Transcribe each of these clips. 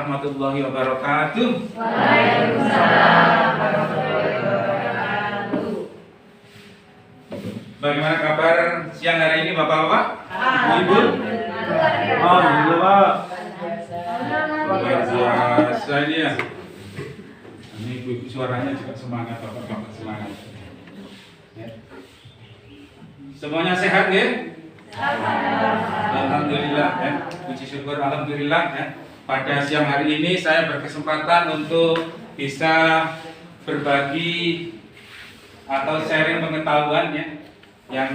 warahmatullahi wabarakatuh. Waalaikumsalam warahmatullahi wabarakatuh. Bagaimana kabar siang hari ini Bapak-bapak? Ibu? Alhamdulillah, Pak. Luar biasa ini ya. Ini ibu-ibu suaranya juga semangat, Bapak-bapak semangat. Ya. Semuanya sehat ya? Alhamdulillah ya. Puji syukur alhamdulillah ya. Pada siang hari ini saya berkesempatan untuk bisa berbagi atau sharing pengetahuan ya yang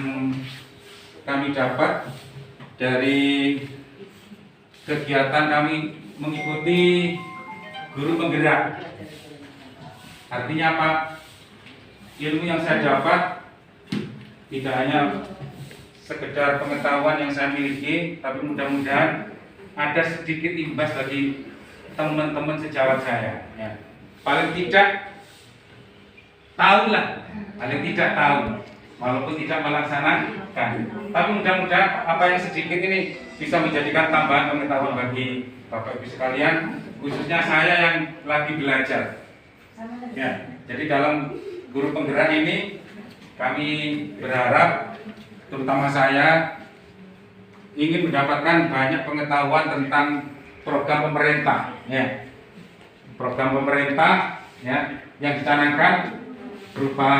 kami dapat dari kegiatan kami mengikuti guru penggerak. Artinya apa? Ilmu yang saya dapat tidak hanya sekedar pengetahuan yang saya miliki, tapi mudah-mudahan ada sedikit imbas bagi teman-teman sejawat saya. Ya. Paling tidak tahulah, paling tidak tahu, walaupun tidak melaksanakan. Tapi mudah-mudahan apa yang sedikit ini bisa menjadikan tambahan pengetahuan bagi Bapak Ibu sekalian, khususnya saya yang lagi belajar. Ya, jadi dalam guru penggerak ini kami berharap, terutama saya, ingin mendapatkan banyak pengetahuan tentang program pemerintah, ya. Program pemerintah, ya, yang dicanangkan berupa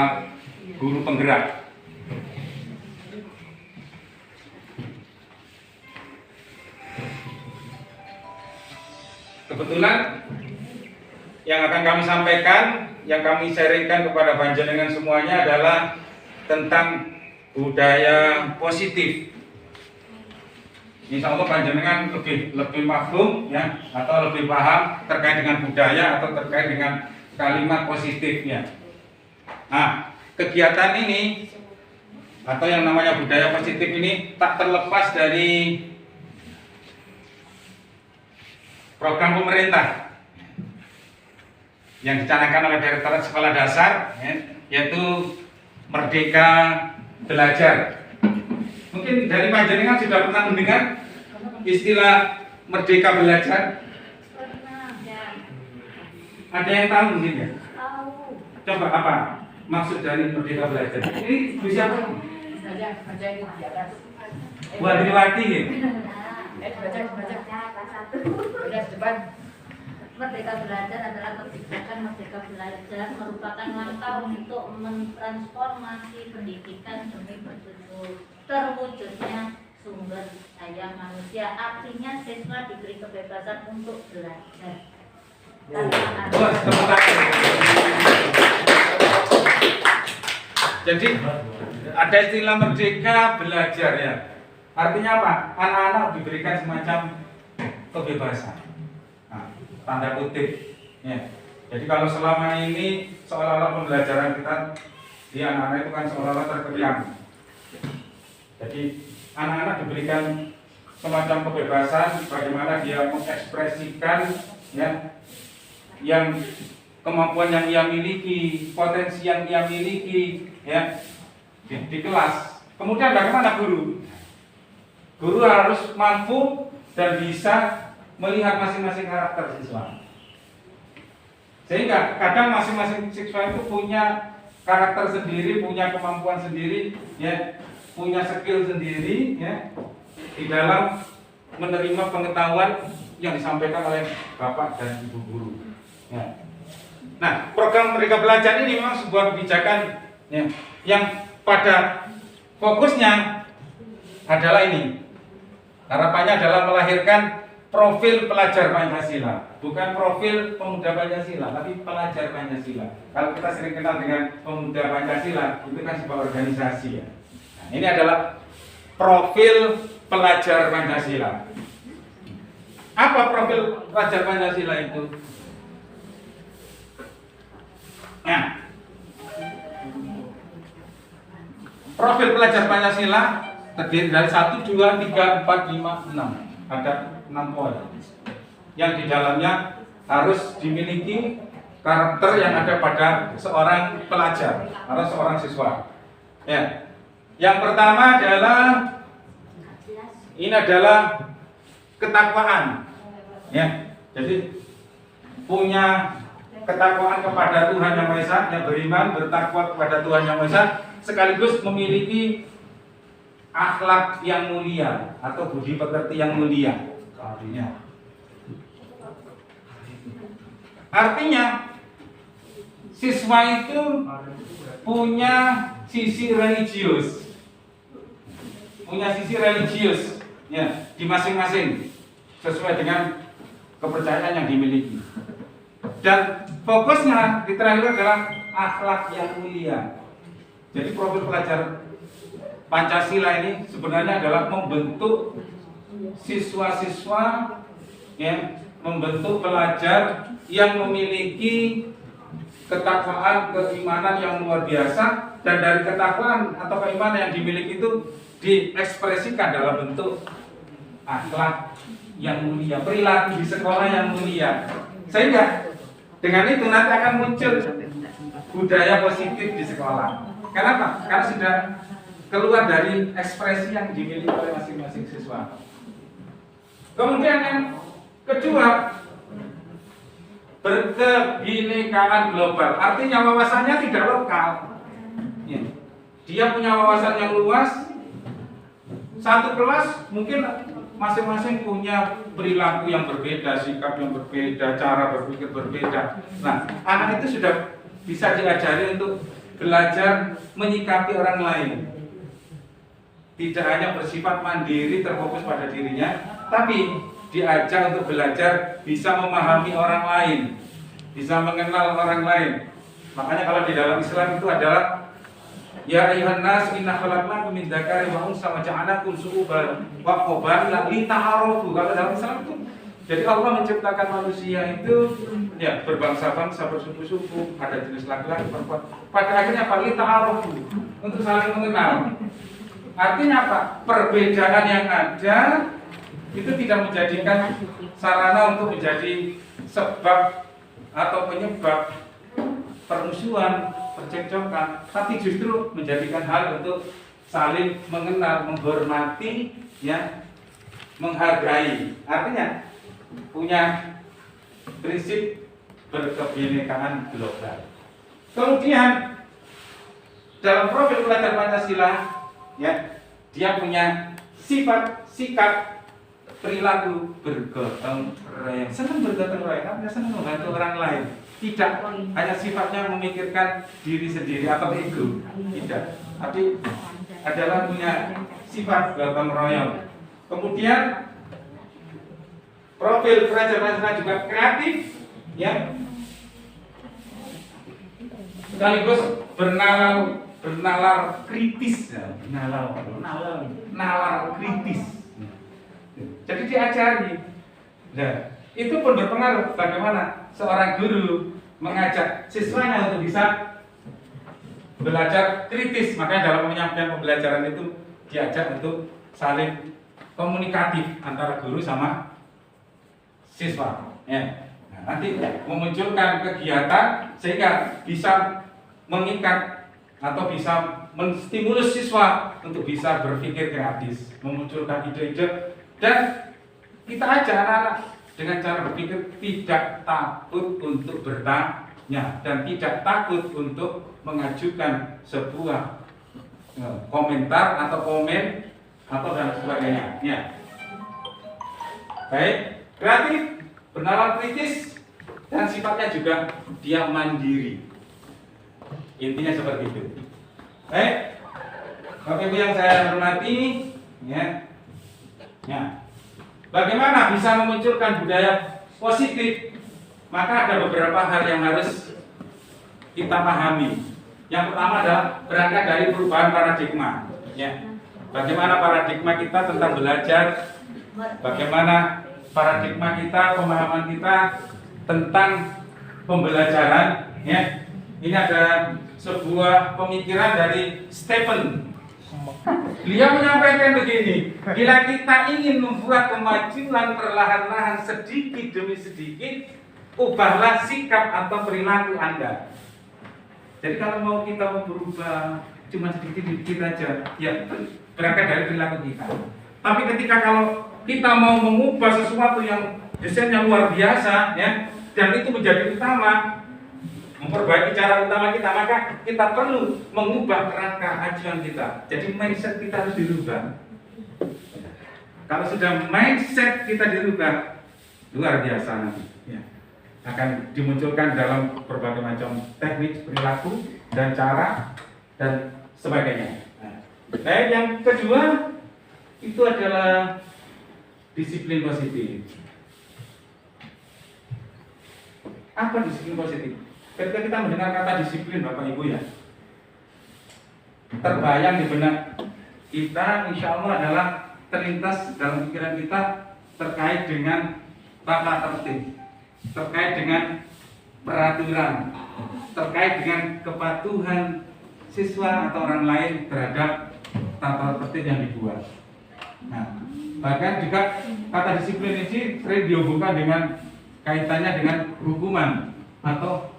guru penggerak. Kebetulan yang akan kami sampaikan, yang kami sharingkan kepada panjenengan semuanya adalah tentang budaya positif. Insya Allah panjenengan lebih mafhum ya, atau lebih paham terkait dengan budaya atau terkait dengan kalimat positifnya. Nah, kegiatan ini atau yang namanya budaya positif ini tak terlepas dari program pemerintah yang dicanangkan oleh Direktorat Sekolah Dasar ya, yaitu Merdeka Belajar. Mungkin dari panjenengan sudah pernah mendengar istilah Merdeka Belajar? Ada yang tahu mungkin ya? Coba apa maksud dari Merdeka Belajar? Ini Bu siapa? Bu Adriwati ya? Merdeka Belajar adalah kebijakan Merdeka Belajar merupakan langkah untuk mentransformasi pendidikan demi terwujudnya sumber daya manusia. Artinya siswa diberi kebebasan untuk belajar. Jadi ada istilah Merdeka Belajar ya. Artinya apa? Anak-anak diberikan semacam kebebasan. Nah, tanda kutip ya. Jadi kalau selama ini seolah-olah pembelajaran kita di anak-anak itu kan seolah-olah terkekang. Jadi anak-anak diberikan semacam kebebasan bagaimana dia mengekspresikan ya yang kemampuan yang ia miliki, potensi yang ia miliki ya di kelas. Kemudian bagaimana guru? Guru harus mampu dan bisa melihat masing-masing karakter siswa. Sehingga kadang masing-masing siswa itu punya karakter sendiri, punya kemampuan sendiri, ya, punya skill sendiri, ya, di dalam menerima pengetahuan yang disampaikan oleh Bapak dan Ibu guru. Ya. Nah, program Merdeka Belajar ini memang sebuah kebijakan ya, yang pada fokusnya adalah ini. Harapannya adalah melahirkan profil pelajar Pancasila, bukan profil pemuda Pancasila, tapi pelajar Pancasila. Kalau kita sering kenal dengan pemuda Pancasila, itu kan sebuah organisasi ya. Nah, ini adalah profil pelajar Pancasila. Apa profil pelajar Pancasila itu? Nah, profil pelajar Pancasila terdiri dari 1, 2, 3, 4, 5, 6. Ada 6 poin yang di dalamnya harus dimiliki karakter yang ada pada seorang pelajar atau seorang siswa. Ya. Yang pertama adalah ini adalah ketakwaan. Ya. Jadi punya ketakwaan kepada Tuhan Yang Maha Esa, yang beriman, bertakwa kepada Tuhan Yang Maha Esa, sekaligus memiliki akhlak yang mulia atau budi pekerti yang mulia. Artinya siswa itu punya sisi religius, ya, di masing-masing sesuai dengan kepercayaan yang dimiliki. Dan fokusnya di terakhir adalah akhlak yang mulia. Jadi profil pelajar Pancasila ini sebenarnya adalah membentuk siswa-siswa, ya, membentuk pelajar yang memiliki ketakwaan, keimanan yang luar biasa, dan dari ketakwaan atau keimanan yang dimiliki itu diekspresikan dalam bentuk akhlak yang mulia, perilaku di sekolah yang mulia. Sehingga dengan itu nanti akan muncul budaya positif di sekolah. Kenapa? Karena sudah keluar dari ekspresi yang dimiliki oleh masing-masing siswa. Kemudian yang kedua, berkebinekaan global. Artinya wawasannya tidak lokal. Ya. Dia punya wawasan yang luas. Satu kelas mungkin masing-masing punya perilaku yang berbeda, sikap yang berbeda, cara berpikir berbeda. Nah, anak itu sudah bisa diajari untuk belajar menyikapi orang lain. Tidak hanya bersifat mandiri, terfokus pada dirinya, tapi diajak untuk belajar bisa memahami orang lain, bisa mengenal orang lain. Makanya kalau di dalam Islam itu adalah ya ayuhan nas inna khalaqnakum min dzakarin wa unsa wa ja'alnakum syu'uban wa qabaila lita'arafu. Kalau dalam Islam itu jadi Allah menciptakan manusia itu ya berbangsa-bangsa, bersuku-suku, ada jenis laki-laki, perempuan. Pada akhirnya apa? Lita'arafu, untuk saling mengenal. Artinya apa? Perbedaan yang ada itu tidak menjadikan sarana untuk menjadi sebab atau penyebab permusuhan, percekcokan, tapi justru menjadikan hal untuk saling mengenal, menghormati, ya, menghargai. Artinya punya prinsip berkebinekaan global. Kemudian dalam profil pelajar Pancasila, ya, dia punya sifat, sikap, perilaku bergotong royong. Senang bergotong royong, artinya senang membantu orang lain. Tidak hanya sifatnya memikirkan diri sendiri atau ego, tidak. Tapi adalah punya sifat gotong royong. Kemudian profil pelajar Pancasila juga kreatif, ya, sekaligus bernalar kritis, ya. nalar kritis. Jadi diajari. Nah, itu pun berpengaruh bagaimana seorang guru mengajak siswanya untuk bisa belajar kritis. Makanya dalam penyampaian pembelajaran itu diajak untuk saling komunikatif antara guru sama siswa. Ya. Nah, nanti memunculkan kegiatan sehingga bisa mengikat atau bisa menstimulus siswa untuk bisa berpikir kreatif, memunculkan ide-ide. Dan kita ajak anak-anak dengan cara berpikir tidak takut untuk bertanya dan tidak takut untuk mengajukan sebuah komentar atau komen atau dan sebagainya. Ya. Baik, kreatif, bernalar kritis, dan sifatnya juga dia mandiri. Intinya seperti itu. Baik, Bapak Ibu yang saya hormati, ya. Ya. Bagaimana bisa memunculkan budaya positif? Maka ada beberapa hal yang harus kita pahami. Yang pertama adalah berangkat dari perubahan paradigma. Ya. Bagaimana paradigma kita tentang belajar? Bagaimana paradigma kita, pemahaman kita tentang pembelajaran? Ya. Ini ada sebuah pemikiran dari Stephen. Beliau menyampaikan begini, bila kita ingin membuat kemajuan perlahan-lahan sedikit demi sedikit, ubahlah sikap atau perilaku Anda. Jadi kalau mau kita berubah cuma sedikit-sedikit aja, ya berangkat dari perilaku kita. Tapi ketika kalau kita mau mengubah sesuatu yang desainnya luar biasa, ya, dan itu menjadi utama, memperbaiki cara utama kita, maka kita perlu mengubah kerangka acuan kita. Jadi mindset kita harus dirubah. Kalau sudah mindset kita dirubah, luar biasa nanti, ya, akan dimunculkan dalam berbagai macam teknik perilaku dan cara dan sebagainya. Nah, yang kedua itu adalah disiplin positif. Apa disiplin positif? Ketika kita mendengar kata disiplin, Bapak Ibu, ya, terbayang di benak kita, insya Allah adalah terlintas dalam pikiran kita terkait dengan tata tertib, terkait dengan peraturan, terkait dengan kepatuhan siswa atau orang lain terhadap tata tertib yang dibuat. Nah, bahkan juga kata disiplin ini sering dihubungkan dengan kaitannya dengan hukuman atau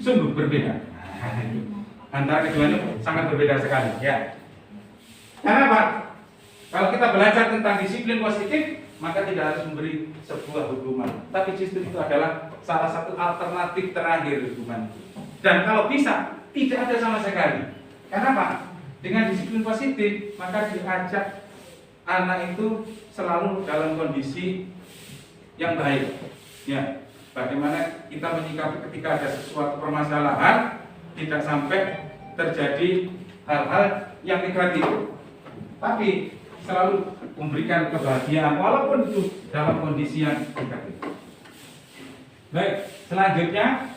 sungguh berbeda. Antara keduanya sangat berbeda sekali, ya. Karena apa? Kalau kita belajar tentang disiplin positif, maka tidak harus memberi sebuah hukuman, tapi justru itu adalah salah satu alternatif terakhir hukuman. Dan kalau bisa, tidak ada sama sekali. Karena apa? Dengan disiplin positif, maka diajak anak itu selalu dalam kondisi yang baik. Ya, bagaimana kita menyikapi ketika ada sesuatu permasalahan, tidak sampai terjadi hal-hal yang negatif, tapi selalu memberikan kebahagiaan walaupun itu dalam kondisi yang negatif. Baik, selanjutnya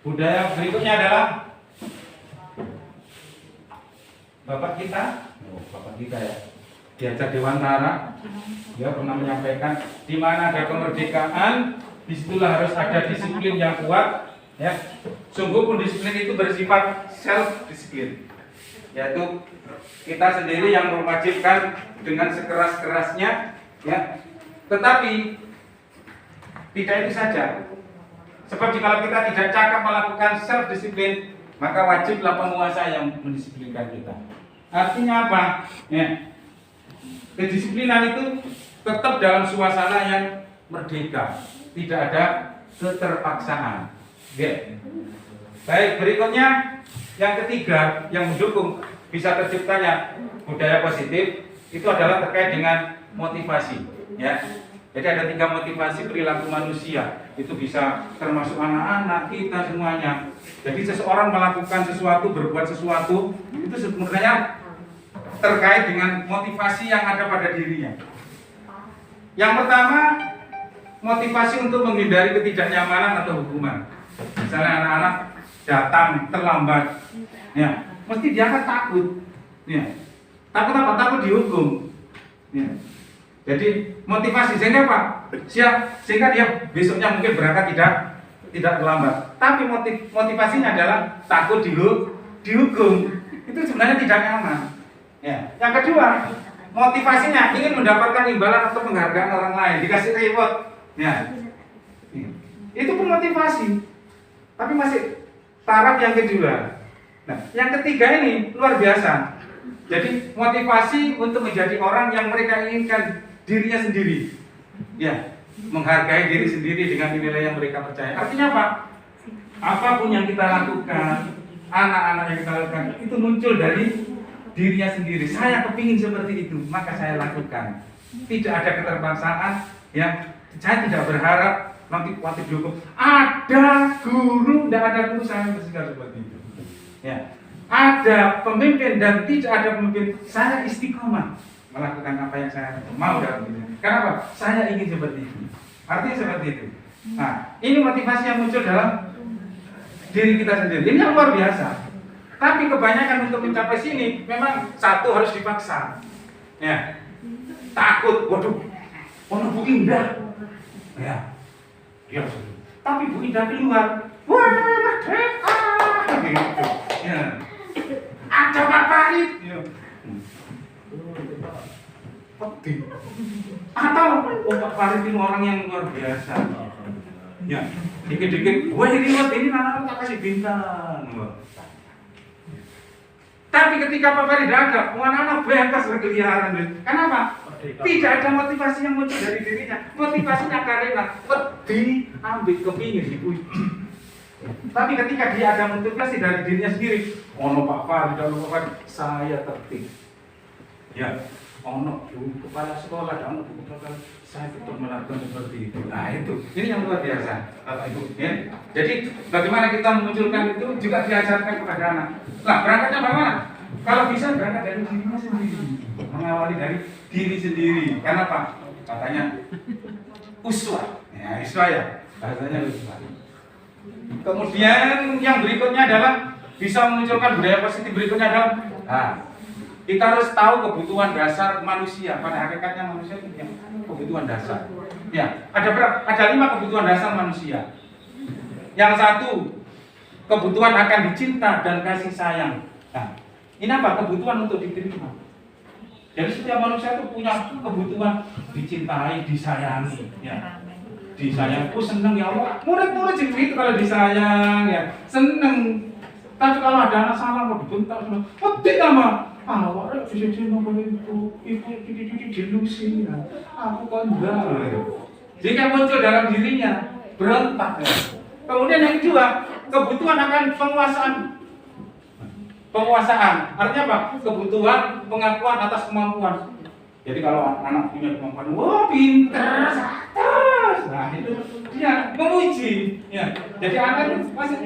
budaya berikutnya adalah Bapak kita ya, diajak Dewantara, dia pernah menyampaikan di mana ada kemerdekaan, disitulah harus ada disiplin yang kuat, ya. Sungguh pun disiplin itu bersifat self disiplin, yaitu kita sendiri yang mewajibkan dengan sekeras-kerasnya, ya. Tetapi tidak itu saja. Sebab jika kita tidak cakap melakukan self disiplin, maka wajiblah penguasa yang mendisiplinkan kita. Artinya apa? Ya. Kedisiplinan itu tetap dalam suasana yang merdeka, tidak ada keterpaksaan. Ya. Baik, berikutnya yang ketiga yang mendukung bisa terciptanya budaya positif itu adalah terkait dengan motivasi. Ya. Jadi ada 3 motivasi perilaku manusia, itu bisa termasuk anak-anak kita semuanya. Jadi seseorang melakukan sesuatu, berbuat sesuatu, itu sebenarnya terkait dengan motivasi yang ada pada dirinya. Yang pertama, motivasi untuk menghindari ketidaknyamanan atau hukuman. Misalnya anak-anak datang terlambat, ya, mesti dia akan takut, ya. Takut apa? Takut dihukum, ya. Jadi motivasi sehingga apa? Sehingga dia besoknya mungkin berangkat tidak terlambat. Tapi motivasinya adalah takut dihukum. Itu sebenarnya tidak nyaman. Ya. Yang kedua, motivasinya ingin mendapatkan imbalan atau penghargaan orang lain, dikasih reward. Ya. Itu pun motivasi. Tapi masih taraf yang kedua. Nah, yang ketiga ini luar biasa. Jadi motivasi untuk menjadi orang yang mereka inginkan dirinya sendiri, ya, menghargai diri sendiri dengan nilai yang mereka percaya. Artinya apa? Apapun yang kita lakukan, anak-anak yang kita lakukan, itu muncul dari dirinya sendiri. Saya kepingin seperti itu, maka saya lakukan. Tidak ada keterpaksaan, ya. Saya tidak berharap nanti waktu dihukum ada guru, tidak ada guru, saya bersikap seperti itu. Ya. Ada pemimpin dan tidak ada pemimpin, saya istiqomah melakukan apa yang saya mau dalam diri. Kenapa? Saya ingin seperti itu. Artinya seperti itu. Nah, ini motivasi yang muncul dalam diri kita sendiri. Ini yang luar biasa. Tapi kebanyakan untuk mencapai sini memang satu harus dipaksa. Ya. Takut, waduh, Bu Indah. Ya. Ya. Tapi Bu Indah keluar, wah, merdeka. Gitu. Ya. Ada Pak Farid. Ya. Atau Pak Farid ini orang yang luar biasa. Ya, dikit-dikit, wah ini nanti tak kasih bintang. Tapi ketika Pak Ferry tidak ada, anak-anak bebas berkeliaran. Kenapa? Tidak ada motivasi yang muncul dari dirinya. Motivasinya karena wedi, ambil kepingin dipuji. Tapi ketika dia ada motivasi dari dirinya sendiri, ono Pak Ferry, ono Pak Ferry, saya tertib. Ya, ono kepala sekolah, ono kepala saya tetap melakukan seperti itu. Nah itu, ini yang luar biasa, Bapak Ibu. Ya. Jadi bagaimana kita memunculkan itu juga diajarkan kepada anak. Nah berangkatnya bagaimana? Kalau bisa berangkat dari dirinya sendiri, mengawali dari diri sendiri. Karena apa? Katanya uswah. Ya, uswah ya, bahasanya uswah. Kemudian yang berikutnya adalah bisa memunculkan budaya positif berikutnya adalah kita harus tahu kebutuhan dasar manusia. Pada hakikatnya manusia itu yang kebutuhan dasar. Ya, ada berapa? Ada 5 kebutuhan dasar manusia. Yang satu, kebutuhan akan dicinta dan kasih sayang. Nah, ini apa? Kebutuhan untuk diterima. Jadi setiap manusia itu punya kebutuhan dicintai, disayangi. Ya. Disayang, seneng ya Allah. Murid-murid itu kalau disayang ya, seneng. Tapi kalau ada anak salah mau dibentak, tidak mah. Awak jadi nomor itu, ibu delusi ya. Aku kan enggak. Jika muncul dalam dirinya berontak. Ya. Kemudian yang kedua, kebutuhan akan penguasaan. Penguasaan, artinya apa? Kebutuhan pengakuan atas kemampuan. Jadi kalau anak punya kemampuan, wah pintar, atas. Nah itu dia memuji. Ya. Jadi anak itu masih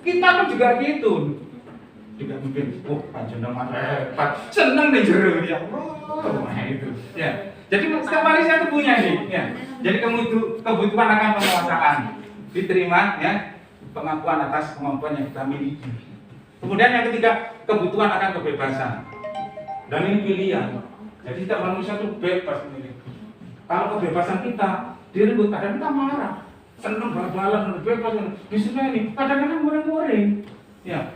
kita pun juga gitu. Juga mungkin, panjenengan hebat, seneng nih jero ya. Nah itu. Ya. Jadi setiap manusia itu punya nih. Ya. Jadi kebutuhan akan penguasaan diterima, ya, pengakuan atas kemampuan yang kita miliki. Kemudian yang ketiga, kebutuhan akan kebebasan. Dan ini pilihan. Jadi setiap manusia itu bebas memilih. Kalau kebebasan kita diribut, kadang kita marah, seneng bal-balan, bebas. Di sini ini kadang-kadang goreng-goreng. Ya.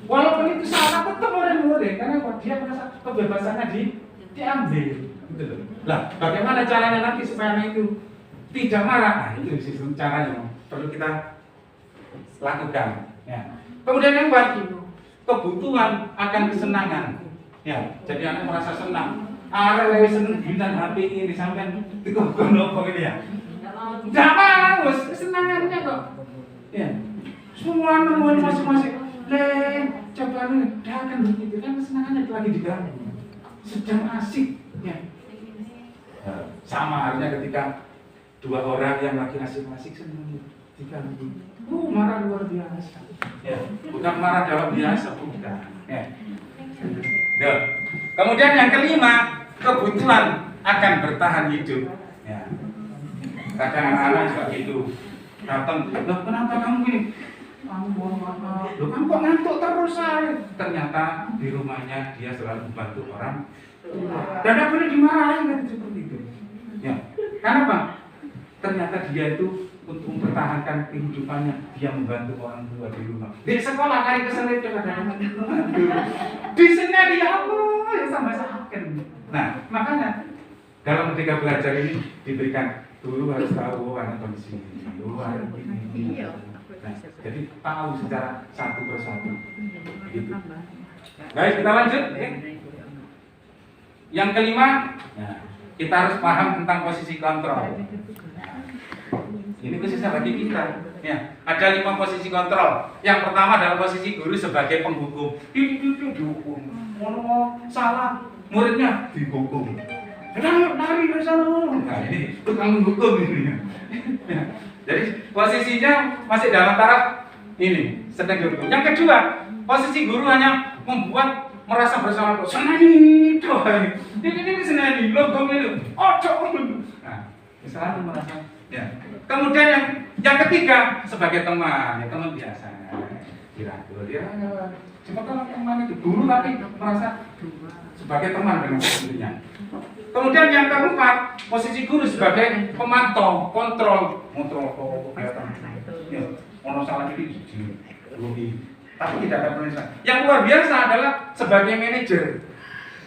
Walaupun itu salah, tetap goreng-goreng. Karena dia merasa kebebasannya diambil. Gitu loh. Lah, bagaimana caranya nanti supaya anak itu tidak marah? Nah, itu sistem caranya perlu kita lakukan. Ya. Kemudian yang kedua, kebutuhan akan kesenangan. Ya, jadi anak merasa senang. Lagi seneng bilang HP ini sampai dikono ini ya. Enggak mau, kesenangannya kok. Ya. Semua nemuin masing-masing. Coba nih, dia akan begitu kan kesenangannya lagi diganggu. Sedang asik, ya. Sama artinya ketika dua orang yang lagi asik-asik senang diganggu. Marah luar biasa. Ya, bukan marah dalam biasa, bukan. Ya. Duh. Kemudian yang kelima, kebutuhan akan bertahan hidup. Ya. Kadang anak-anak juga gitu. Datang, loh kenapa kamu gini? Kamu buang apa? Loh kamu kok ngantuk terus saya? Ternyata di rumahnya dia selalu membantu orang. Dan tidak boleh dimarahin kan seperti itu. Ya. Kenapa? Ternyata dia itu untuk mempertahankan kehidupannya, dia membantu orang tua di rumah. Di sekolah kali keselit kadang-kadang. Di sini dia Allah yang sama sakit. Nah, makanya dalam ketika belajar ini diberikan dulu harus tahu ada kondisi ini, dulu ada ini. Nah, jadi tahu secara satu persatu. Gitu. Baik, kita lanjut. Yang kelima, kita harus paham tentang posisi kontrol. Ini khususnya bagi kita. Ya, ada 5 posisi kontrol. Yang pertama adalah posisi guru sebagai penghukum. Ini dihukum. Mau salah, muridnya dihukum. Lari ke sana. Nah, ini tukang menghukum ini. Ya. Jadi posisinya masih dalam taraf ini, sedang dihukum. Yang kedua, posisi guru hanya membuat merasa bersalah. Senani, ini senani, logom itu. Nah, selalu merasa. Ya. Kemudian yang ketiga sebagai teman, ya teman biasa. Dirangkul, ya. Cuma kalau teman itu guru tapi merasa sebagai teman dengan gurunya. Kemudian yang keempat, posisi guru sebagai pemantau, kontrol kelihatan. Ya, ono salah ini tapi tidak ada penyelesaian. Yang luar biasa adalah sebagai manajer.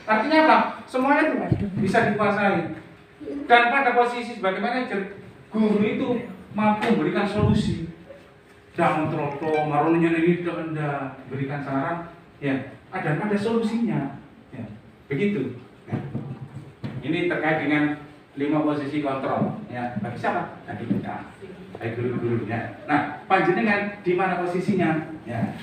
Artinya apa? Semuanya itu bisa dikuasai. Dan pada posisi sebagai manajer, guru itu mampu memberikan solusi. Dan kontrol marunya ini Anda berikan saran, ya ada solusinya. Ya, begitu. Nah, ini terkait dengan 5 posisi kontrol. Ya, bagi siapa? Bagi kita, bagi guru-gurunya. Nah, panjenengan di mana posisinya? Ya,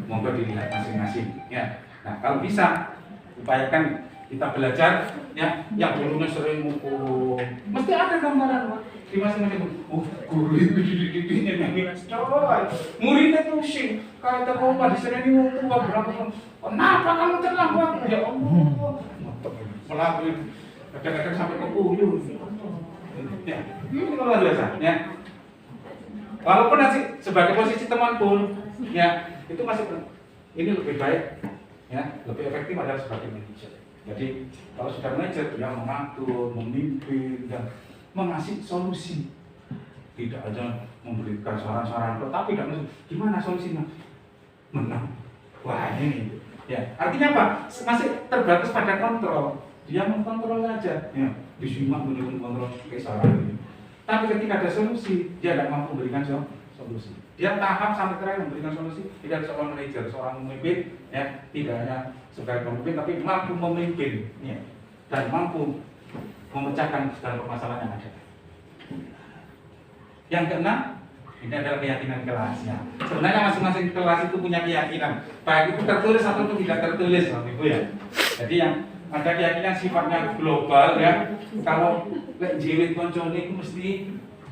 monggo dilihat masing-masing. Ya, nah kalau bisa upayakan kita belajar. Ya, yang dulunya sering mukul, mesti ada gambaran di masing-masing. Oh, guru itu ini coba. Muridnya pusing, kayak terlupa disini waktu berapa? Kenapa kamu terlambat? Ya Allah, melakukan kadang-kadang sampai ke puyuh. Ya, ini luar biasa. Ya, walaupun nanti sebagai posisi teman pun, ya itu masih ini lebih baik, ya lebih efektif adalah sebagai manajer. Jadi kalau sudah manajer, dia mengatur, memimpin, dan mengasih solusi. Tidak aja memberikan saran-saran, tetapi gimana solusinya? Menang. Wah ini, ya artinya apa? Masih terbatas pada kontrol. Dia mengkontrol aja, ya disimak menurut kontrol saran ini. Tapi ketika ada solusi, dia tidak mampu memberikan solusi. Dia tahap sampai terakhir memberikan solusi. Tidak seorang manajer, seorang pemimpin, ya tidak hanya sebagai pemimpin, tapi mampu memimpin, ya, dan mampu memecahkan segala permasalahan yang ada. Yang keenam, ini adalah keyakinan kelasnya. Sebenarnya masing-masing kelas itu punya keyakinan, baik itu tertulis atau tidak tertulis, Ibu ya. Jadi yang ada keyakinan sifatnya global, ya. Kalau jiwit koncone itu mesti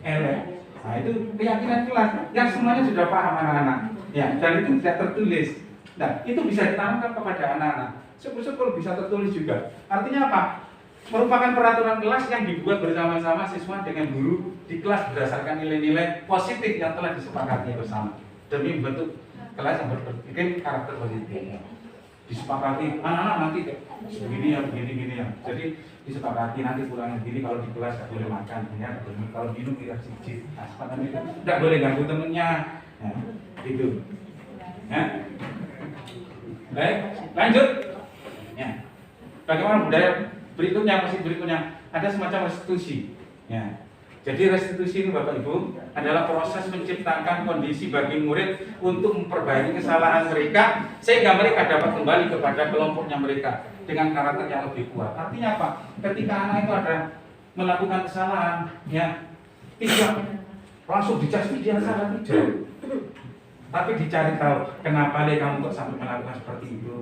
elek. Nah itu keyakinan kelas yang semuanya sudah paham anak-anak, ya. Dan itu tidak tertulis. Nah itu bisa ditanamkan kepada anak-anak. Syukur-syukur bisa tertulis juga. Artinya apa? Merupakan peraturan kelas yang dibuat bersama-sama siswa dengan guru di kelas berdasarkan nilai-nilai positif yang telah disepakati bersama demi membentuk kelas yang berpikir karakter positif. Disepakati anak-anak nanti begini ya. Jadi disepakati nanti pulang begini, kalau di kelas tidak boleh makan, ya, kalau minum tidak cicip, aspakan itu tidak boleh ganggu temennya, ya, gitu. Ya. Baik, lanjut. Ya. Bagaimana budaya berikutnya? Posisi berikutnya ada semacam restitusi. Ya. Jadi restitusi ini Bapak Ibu adalah proses menciptakan kondisi bagi murid untuk memperbaiki kesalahan mereka sehingga mereka dapat kembali kepada kelompoknya mereka dengan karakter yang lebih kuat. Artinya apa? Ketika anak itu ada melakukan kesalahan, ya tidak langsung dicari dia salah, tidak. Tapi dicari tahu kenapa deh kamu kok sampai melakukan seperti itu.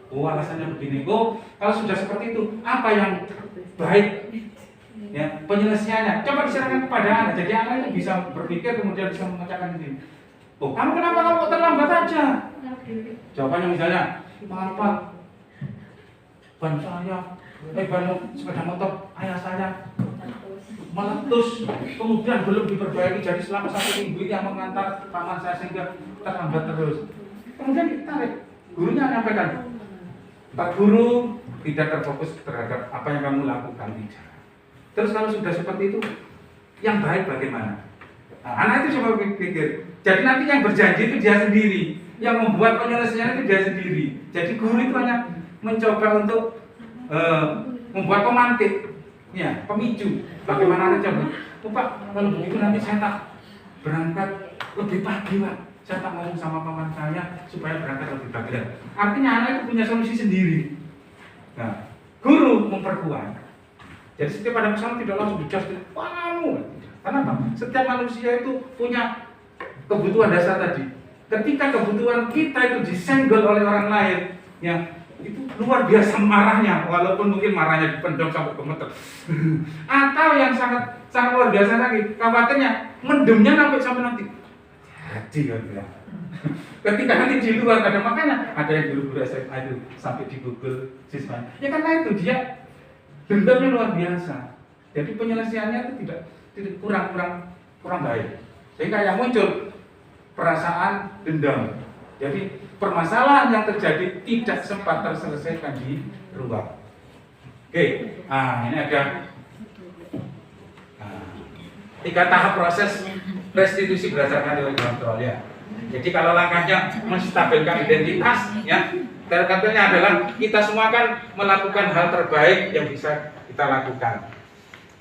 Oh alasannya begini. Oh kalau sudah seperti itu apa yang baik? Ya, penyelesaiannya coba diserahkan kepada anak, jadi anak itu bisa berpikir kemudian bisa memecahkan ini. Oh kamu kenapa kamu terlambat aja? Jawabannya misalnya Pak, ban saya, ban sepeda motor ayah saya meletus, kemudian belum diperbaiki, jadi selama 1 minggu yang mengantar paman saya sehingga terlambat terus. Kemudian ditarik, gurunya menyampaikan, Pak Guru tidak terfokus terhadap apa yang kamu lakukan, tidak. Terus kalau sudah seperti itu, yang baik bagaimana? Nah, anak itu coba pikir. Jadi nanti yang berjanji itu dia sendiri, yang membuat penyelesaian itu dia sendiri. Jadi guru itu hanya mencoba untuk membuat pemantik, ya, pemicu. Bagaimana anak coba? Oh Pak, kalau begitu nanti saya tak berangkat lebih pagi Pak. Saya tak ngomong sama paman saya supaya berangkat lebih pagi. Artinya anak itu punya solusi sendiri. Nah, guru memperkuat. Jadi setiap ada masalah tidak langsung dijudge, kamu. Karena apa? Setiap manusia itu punya kebutuhan dasar tadi. Ketika kebutuhan kita itu disenggol oleh orang lain, ya itu luar biasa marahnya, walaupun mungkin marahnya dipendam sampai gemeter. Atau yang sangat luar biasa lagi, khawatirnya mendemnya sampai nanti. Hati kan ya. Ketika nanti di luar ada makanya ada yang guru-guru SMA itu sampai di Google siswa. Ya karena itu dia dendamnya luar biasa. Jadi penyelesaiannya itu tidak kurang baik. Sehingga yang muncul perasaan dendam. Jadi permasalahan yang terjadi tidak sempat terselesaikan di ruang. Oke, ini ada 3 tahap proses restitusi berdasarkan nilai kontrol ya. Jadi kalau langkahnya menstabilkan identitas, ya, terkatanya adalah kita semua kan melakukan hal terbaik yang bisa kita lakukan.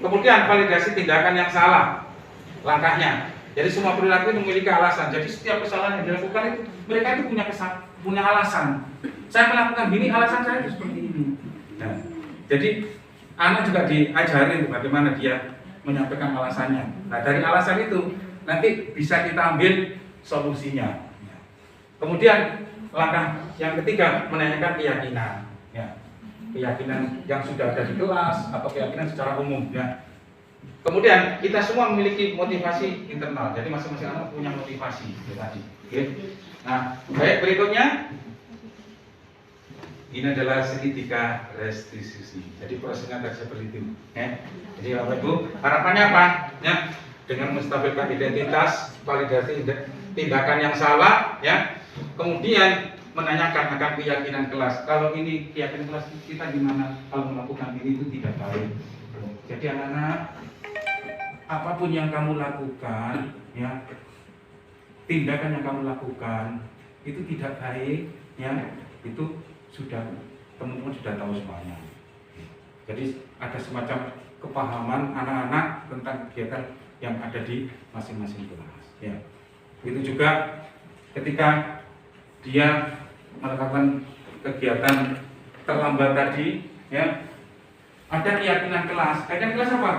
Kemudian validasi tindakan yang salah, langkahnya. Jadi semua perilaku itu memiliki alasan. Jadi setiap kesalahan yang dilakukan itu mereka itu punya alasan. Saya melakukan gini, alasan saya itu seperti ini. Nah, jadi anak juga diajarin bagaimana dia menyampaikan alasannya. Nah, dari alasan itu nanti bisa kita ambil solusinya. Kemudian langkah yang ketiga, menanyakan keyakinan. Ya. Keyakinan yang sudah ada di kelas atau keyakinan secara umum. Ya. Kemudian kita semua memiliki motivasi internal. Jadi masing-masing anak punya motivasi tadi. Oke. Nah, baik, berikutnya ini adalah segitiga restitusi. Jadi prosesnya tadi seperti itu. Ya. Jadi Bapak Ibu, harapannya apa? Ya, dengan menstabilkan identitas, validasi tindakan yang salah, ya. Kemudian menanyakan akan keyakinan kelas. Kalau ini keyakinan kelas kita gimana? Kalau melakukan ini itu tidak baik. Jadi anak-anak, apapun yang kamu lakukan, ya, tindakan yang kamu lakukan itu tidak baik, ya, itu sudah teman-teman sudah tahu semuanya. Jadi ada semacam kepahaman anak-anak tentang kegiatan yang ada di masing-masing kelas. Ya. Itu juga ketika dia melakukan kegiatan terlambat tadi, ya, ada keyakinan kelas. Keyakinan kelas apa?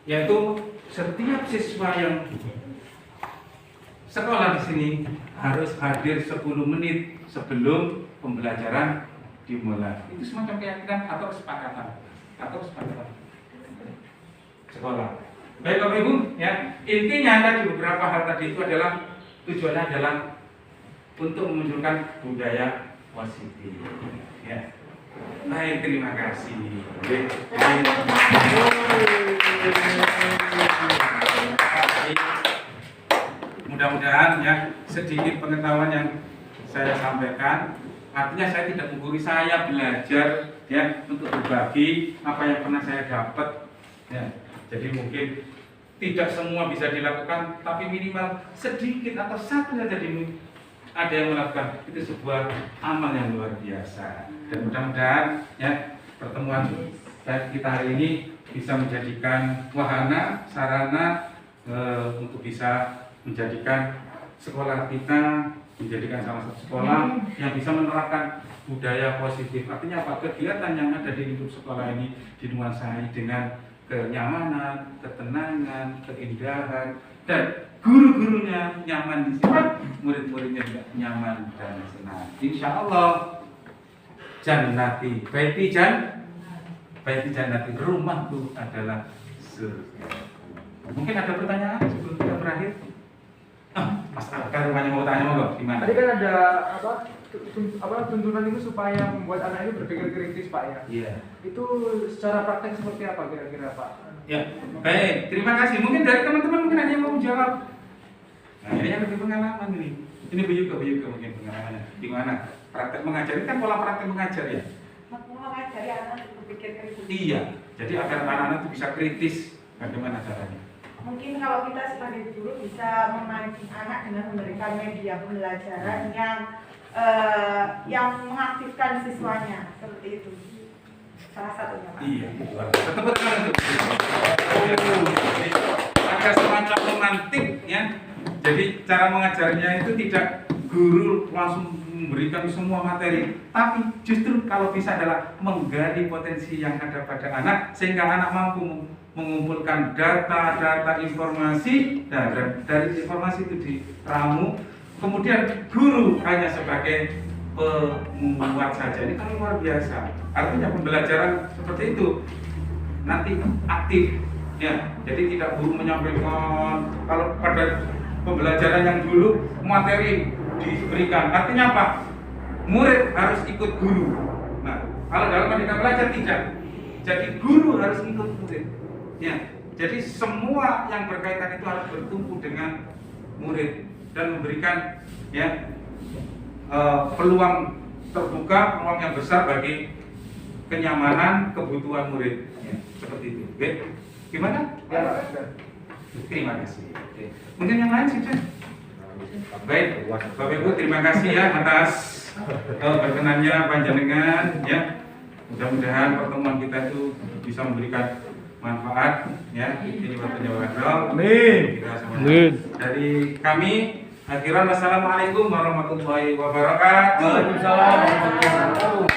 Yaitu setiap siswa yang sekolah di sini harus hadir 10 menit sebelum pembelajaran dimulai. Itu semacam keyakinan atau kesepakatan sekolah. Baik Bapak Ibu, ya, intinya tadi beberapa hal tadi itu adalah tujuannya adalah untuk memunculkan budaya positif. Ya. Baik, terima kasih. Mudah-mudahan ya sedikit pengetahuan yang saya sampaikan. Artinya saya tidak menggurui, saya belajar ya untuk berbagi apa yang pernah saya dapat. Ya. Jadi mungkin tidak semua bisa dilakukan, tapi minimal sedikit atau satu saja ada yang melakukan. Itu sebuah amal yang luar biasa. Dan mudah-mudahan ya pertemuan kita hari ini bisa menjadikan wahana, sarana untuk bisa menjadikan sekolah kita menjadikan salah satu sekolah yang bisa menerapkan budaya positif. Artinya apa? Kegiatan yang ada di lingkup sekolah ini dinuansai dengan kenyamanan, ketenangan, keindahan, dan guru-gurunya nyaman di sini, murid-muridnya juga nyaman dan senang. Insya Allah, jannati, baiti jannati, rumahku adalah surga. Mungkin ada pertanyaan sebelum kita berakhir? Mas Alkar rumahnya mau tanya mau gimana? Tadi kan ada tuntunan itu supaya membuat anak itu berpikir kritis Pak ya. Iya. Itu secara praktek seperti apa kira-kira Pak? Ya, baik. Terima kasih. Mungkin dari teman-teman mungkin ada yang mau menjawab. Nah, ini yang lebih pengalaman ini. Ini Buyuka mungkin pengalamannya. Gimana? Praktek mengajar ini kan pola praktek mengajar ya. Mengajari anak untuk berpikir kritis. Iya. Jadi agar anak-anak itu bisa kritis. Bagaimana caranya? Mungkin kalau kita sebagai guru bisa memancing anak dengan memberikan media pembelajaran yang mengaktifkan siswanya seperti itu. Salah satunya Pak. Iya. Tepuk tangan untuk ada semacam romantik ya. Jadi cara mengajarnya itu tidak guru langsung memberikan semua materi, tapi justru kalau bisa adalah menggali potensi yang ada pada anak sehingga anak mampu mengumpulkan data informasi dan dari informasi itu diramu, kemudian guru hanya sebagai pembuat saja. Ini kan luar biasa. Artinya pembelajaran seperti itu nanti aktif ya. Jadi tidak guru menyampaikan. Kalau pada pembelajaran yang dulu materi diberikan, artinya apa? Murid harus ikut guru. Nah, kalau dalam Merdeka Belajar tidak. Jadi guru harus ikut murid. Ya, jadi semua yang berkaitan itu harus bertumpu dengan murid dan memberikan ya peluang terbuka, peluang yang besar bagi kenyamanan kebutuhan murid. Ya, seperti itu. Oke. Gimana? Ya, terima kasih. Oke. Mungkin yang lain sih, baik, Bapak Ibu terima kasih ya atas berkenannya panjenengan ya. Mudah-mudahan pertemuan kita itu bisa memberikan manfaat ya. Ini buat penjawab. Amin. Kita semua. Dari kami akhiran, wassalamualaikum warahmatullahi wabarakatuh. Waalaikumsalam warahmatullahi wabarakatuh.